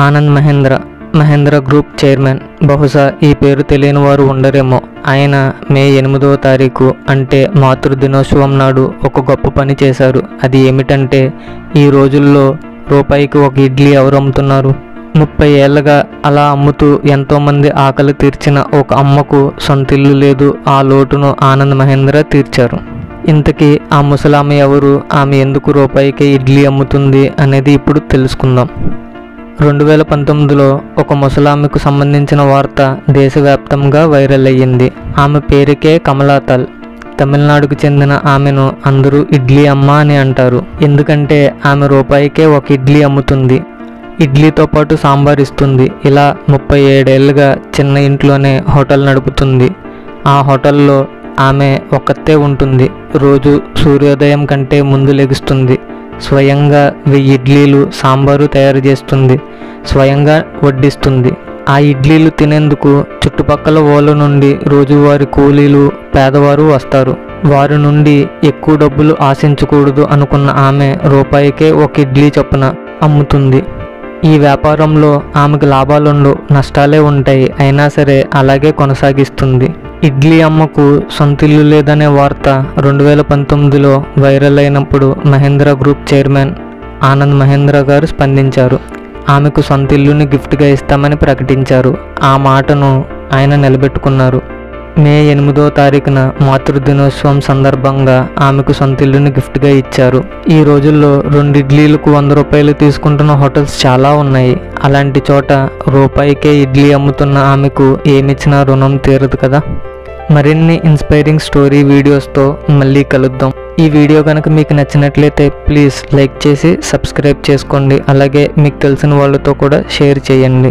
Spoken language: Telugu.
Anand Mahindra group chairman. బహుశా ఈ పేరు తెలియని వారు ఉండరేమో. ఆయన మే 8వ తారీఖు అంటే మాతృ దినోత్సవం నాడు ఒక గొప్ప పని చేశారు. అది ఏమిటంటే, ఈ రోజుల్లో రూపాయికి ఒక ఇడ్లీ ఎవరు అమ్ముతున్నారు? 30 ఏళ్ళగా అలా అమ్ముతూ ఎంతోమంది ఆకలి తీర్చిన ఒక అమ్మకు సొంత ఇల్లు లేదు. ఆ లోటును ఆనంద్ మహేంద్ర తీర్చారు. ఇంతకీ ఆ ముసలామె ఎవరు? ఆమె ఎందుకు రూపాయికే ఇడ్లీ అమ్ముతుంది అనేది ఇప్పుడు తెలుసుకుందాం. 2019లో ఒక ముసలామెకు సంబంధించిన వార్త దేశవ్యాప్తంగా వైరల్ అయ్యింది. ఆమె పేరుకే కమలాతల్. తమిళనాడుకు చెందిన ఆమెను అందరూ ఇడ్లీ అమ్మ అని అంటారు. ఎందుకంటే ఆమె రూపాయికే ఒక ఇడ్లీ అమ్ముతుంది. ఇడ్లీతో పాటు సాంబార్ ఇస్తుంది. ఇలా 37 ఏళ్ళుగా చిన్న ఇంట్లోనే హోటల్ నడుపుతుంది. ఆ హోటల్లో ఆమె ఒక్కతే ఉంటుంది. రోజు సూర్యోదయం కంటే ముందు లెగుస్తుంది. స్వయంగా 1000 ఇడ్లీలు సాంబారు తయారు చేస్తుంది. స్వయంగా వడ్డిస్తుంది. ఆ ఇడ్లీలు తినేందుకు చుట్టుపక్కల ఊళ్ళ నుండి రోజువారీ కూలీలు, పేదవారు వస్తారు. వారి నుండి ఎక్కువ డబ్బులు ఆశించకూడదు అనుకున్న ఆమె రూపాయికే ఒక ఇడ్లీ చొప్పున అమ్ముతుంది. ఈ వ్యాపారంలో ఆమెకు లాభాలుండవు, నష్టాలే ఉంటాయి. అయినా సరే అలాగే కొనసాగిస్తుంది. ఇడ్లీ అమ్మకు సొంత ఇల్లు లేదనే వార్త 2019లో వైరల్ అయినప్పుడు మహేంద్ర గ్రూప్ చైర్మన్ ఆనంద్ మహేంద్ర గారు స్పందించారు. ఆమెకు సొంత ఇల్లుని గిఫ్ట్గా ఇస్తామని ప్రకటించారు. ఆ మాటను ఆయన నిలబెట్టుకున్నారు. మే 8వ తారీఖున మాతృ దినోత్సవం సందర్భంగా ఆమెకు సొంత ఇల్లుని గిఫ్ట్గా ఇచ్చారు. ఈ రోజుల్లో 2 ఇడ్లీలకు 100 రూపాయలు తీసుకుంటున్న హోటల్స్ చాలా ఉన్నాయి. అలాంటి చోట రూపాయికే ఇడ్లీ అమ్ముతున్న ఆమెకు ఏమిచ్చినా రుణం తీరదు కదా. మరిన్ని ఇన్స్పైరింగ్ స్టోరీ వీడియోస్తో మళ్ళీ కలుద్దాం. ఈ వీడియో కనుక మీకు నచ్చినట్లయితే ప్లీజ్ లైక్ చేసి సబ్స్క్రైబ్ చేసుకోండి. అలాగే మీకు తెలిసిన వాళ్ళతో కూడా షేర్ చేయండి.